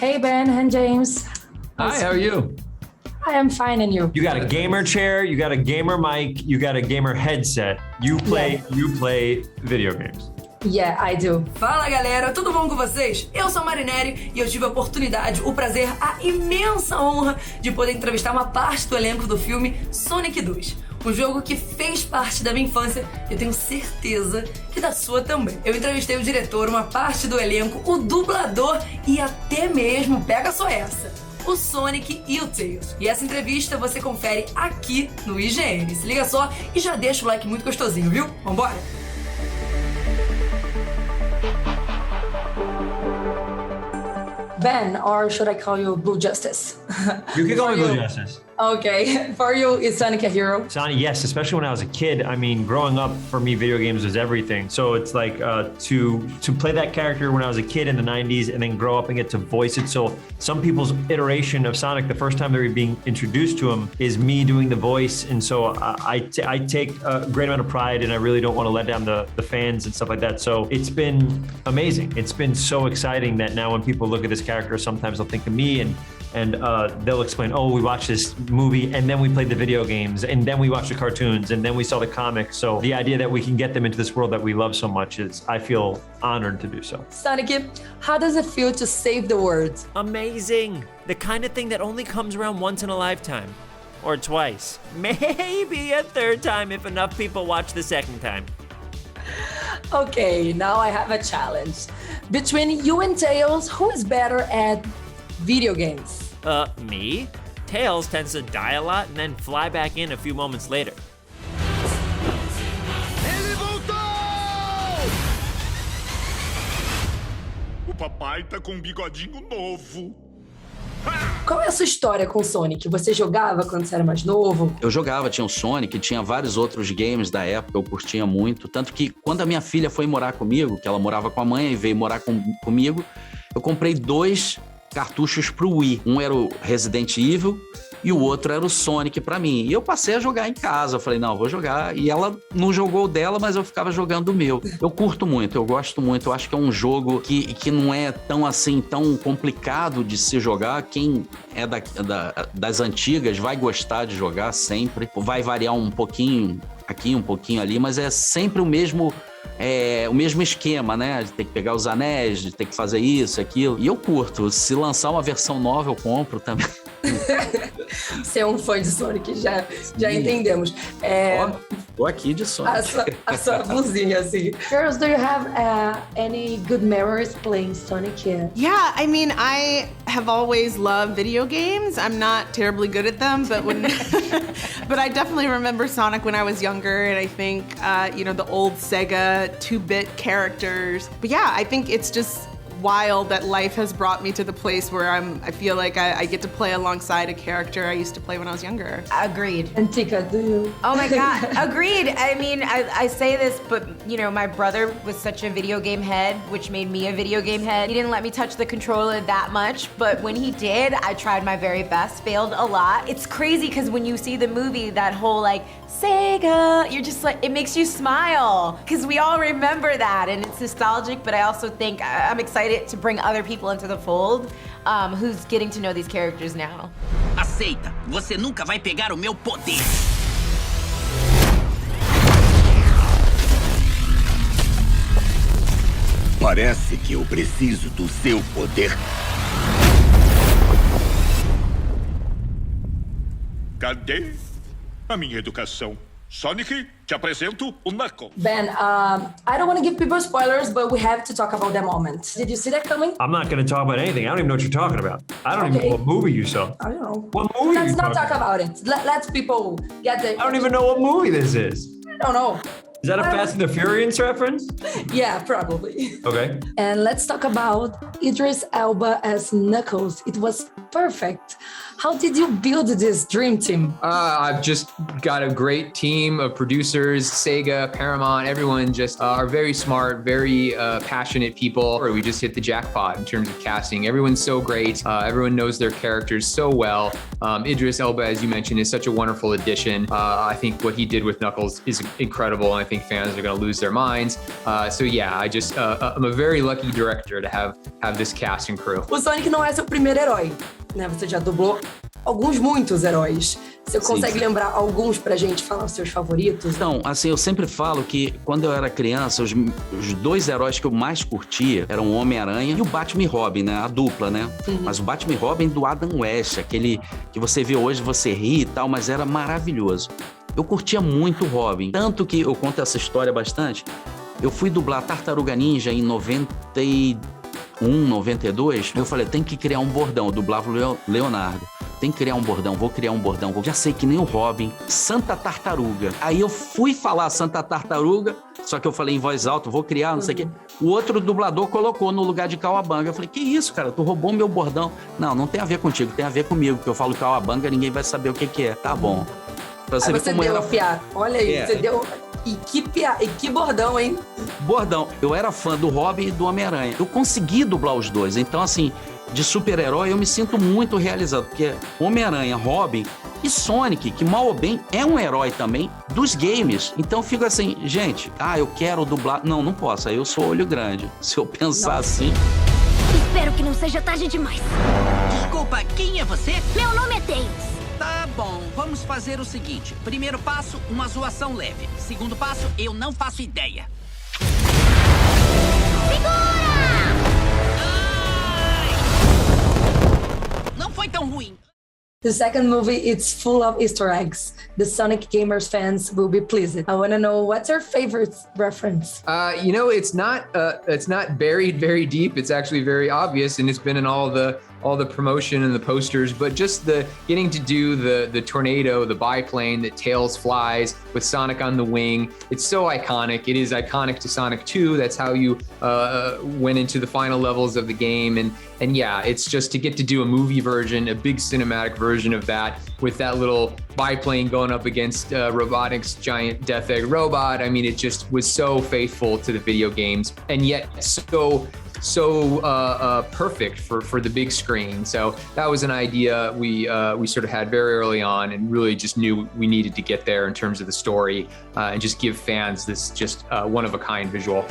Hey Ben and James. Hi, how are you? I am fine, and you? You got a gamer chair, you got a gamer mic, you got a gamer headset. You play video games. Yeah, I do. Fala galera, tudo bom com vocês? Eu sou a Marineri e eu tive a oportunidade, o prazer, a imensa honra de poder entrevistar uma parte do elenco do filme Sonic 2. Um jogo que fez parte da minha infância e eu tenho certeza que da sua também. Eu entrevistei o diretor, uma parte do elenco, o dublador e até mesmo, pega só essa, o Sonic e o Tails. E essa entrevista você confere aqui no IGN. Se liga só e já deixa o like muito gostosinho, viu? Vambora? Ben, or should I call you Blue Justice? You can call me Blue Justice. Okay, for you, is Sonic a hero? Sonic, yes, especially when I was a kid. I mean, growing up, for me, video games was everything. So it's like to play that character when I was a kid in the 90s and then grow up and get to voice it. So some people's iteration of Sonic, the first time they were being introduced to him, is me doing the voice. And so I take a great amount of pride, and I really don't want to let down the fans and stuff like that. So it's been amazing. It's been so exciting that now when people look at this character, sometimes they'll think of me and they'll explain, oh, we watched this movie and then we played the video games and then we watched the cartoons and then we saw the comics. So the idea that we can get them into this world that we love so much is, I feel honored to do so. Sonic, how does it feel to save the world? Amazing. The kind of thing that only comes around once in a lifetime. Or twice. Maybe a third time if enough people watch the second time. Okay, now I have a challenge. Between you and Tails, who is better at video games? Me? Tails tends to die a lot and then fly back in a few moments later. Ele voltou! O papai tá com um bigodinho novo. Qual é a sua história com o Sonic? Você jogava quando você era mais novo? Eu jogava, tinha o Sonic, tinha vários outros games da época, eu curtia muito. Tanto que quando a minha filha foi morar comigo, que ela morava com a mãe e veio morar comigo, eu comprei 2 cartuchos pro Wii. Um era o Resident Evil e o outro era o Sonic pra mim. E eu passei a jogar em casa. Eu falei, não, eu vou jogar. E ela não jogou o dela, mas eu ficava jogando o meu. Eu curto muito, eu gosto muito. Eu acho que é um jogo que não é tão assim, tão complicado de se jogar. Quem é das antigas vai gostar de jogar sempre. Vai variar um pouquinho aqui, um pouquinho ali, mas é sempre o mesmo esquema, né? De ter que pegar os anéis, de ter que fazer isso, aquilo. E eu curto. Se lançar uma versão nova, eu compro também. Você é um fã de Sonic, já entendemos. Tô aqui de Sonic. A sua blusinha, assim. Girls, do you have any good memories playing Sonic? Yeah, I mean, I have always loved video games. I'm not terribly good at them, but but I definitely remember Sonic when I was younger, and I think, the old Sega 2-bit characters. But yeah, I think it's just wild that life has brought me to the place where I feel like I get to play alongside a character I used to play when I was younger. Agreed. And Tika, do you? Oh my God, agreed. I mean, I say this, but my brother was such a video game head, which made me a video game head. He didn't let me touch the controller that much, but when he did, I tried my very best, failed a lot. It's crazy because when you see the movie, that whole like, Sega, you're just like, it makes you smile because we all remember that and it's nostalgic, but I also think I'm excited to bring other people into the fold who's getting to know these characters now. Aceita, você nunca vai pegar o meu poder. Parece que eu preciso do seu poder. Cadê a minha educação? Sonic, te apresento o Knuckles. Ben, I don't want to give people spoilers, but we have to talk about that moment. Did you see that coming? I'm not going to talk about anything. I don't even know what you're talking about. I don't even know what movie you saw. I don't know. What movie Let's you not talking talk about it. Let's people get the... I don't even know what movie this is. I don't know. Is that a Fast and the Furious reference? Yeah, probably. Okay. And let's talk about Idris Elba as Knuckles. It was perfect. How did you build this dream team? I've just got a great team of producers, Sega, Paramount, everyone just are very smart, very passionate people. We just hit the jackpot in terms of casting. Everyone's so great. Everyone knows their characters so well. Idris Elba, as you mentioned, is such a wonderful addition. I think what he did with Knuckles is incredible. And I think fans are going to lose their minds. So yeah, I'm a very lucky director to have this cast and crew. O Sonic não é seu primeiro herói, né? Você já dublou muitos heróis. Você consegue lembrar alguns pra gente falar os seus favoritos? Então, assim, eu sempre falo que quando eu era criança, os dois heróis que eu mais curtia eram o Homem-Aranha e o Batman e Robin, né? A dupla, né? Mas o Batman e Robin do Adam West, aquele que você vê hoje, você ri e tal, mas era maravilhoso. Eu curtia muito o Robin, tanto que eu conto essa história bastante. Eu fui dublar Tartaruga Ninja em 91, 92. Eu falei, tem que criar um bordão. Eu dublava o Leonardo. Tem que criar um bordão, vou criar um bordão. Já sei que nem o Robin, Santa Tartaruga. Aí eu fui falar Santa Tartaruga, só que eu falei em voz alta, vou criar, não sei o quê. O outro dublador colocou no lugar de Cauabanga. Eu falei, que isso, cara? Tu roubou meu bordão. Não tem a ver contigo, tem a ver comigo, porque eu falo Cauabanga, ninguém vai saber o que é. Tá bom. Pra você ver como deu a piada. Olha aí, você deu... E que bordão, hein? Bordão. Eu era fã do Robin e do Homem-Aranha. Eu consegui dublar os dois. Então, assim, de super-herói, eu me sinto muito realizado. Porque Homem-Aranha, Robin e Sonic, que mal ou bem é um herói também dos games. Então, eu fico assim, gente, eu quero dublar. Não posso. Aí eu sou olho grande. Se eu pensar assim... Espero que não seja tarde demais. Desculpa, quem é você? Meu nome é Tails. Tá bom, vamos fazer o seguinte. Primeiro passo, uma zoação leve. Segundo passo, eu não faço ideia. Segura! Ai! Não foi tão ruim. The second movie, it's full of Easter eggs. The Sonic Gamers fans will be pleased. I want to know, what's your favorite reference? It's not buried very deep. It's actually very obvious, and it's been in all the promotion and the posters, but just the getting to do the tornado, the biplane that Tails flies with Sonic on the wing. It's so iconic. It is iconic to Sonic 2. That's how you went into the final levels of the game. And yeah, it's just to get to do a movie version, a big cinematic version of that with that little biplane going up against Robotics' giant Death Egg robot. I mean, it just was so faithful to the video games and yet so perfect for the big screen. So that was an idea we sort of had very early on and really just knew we needed to get there in terms of the story and just give fans this just one-of-a-kind visual.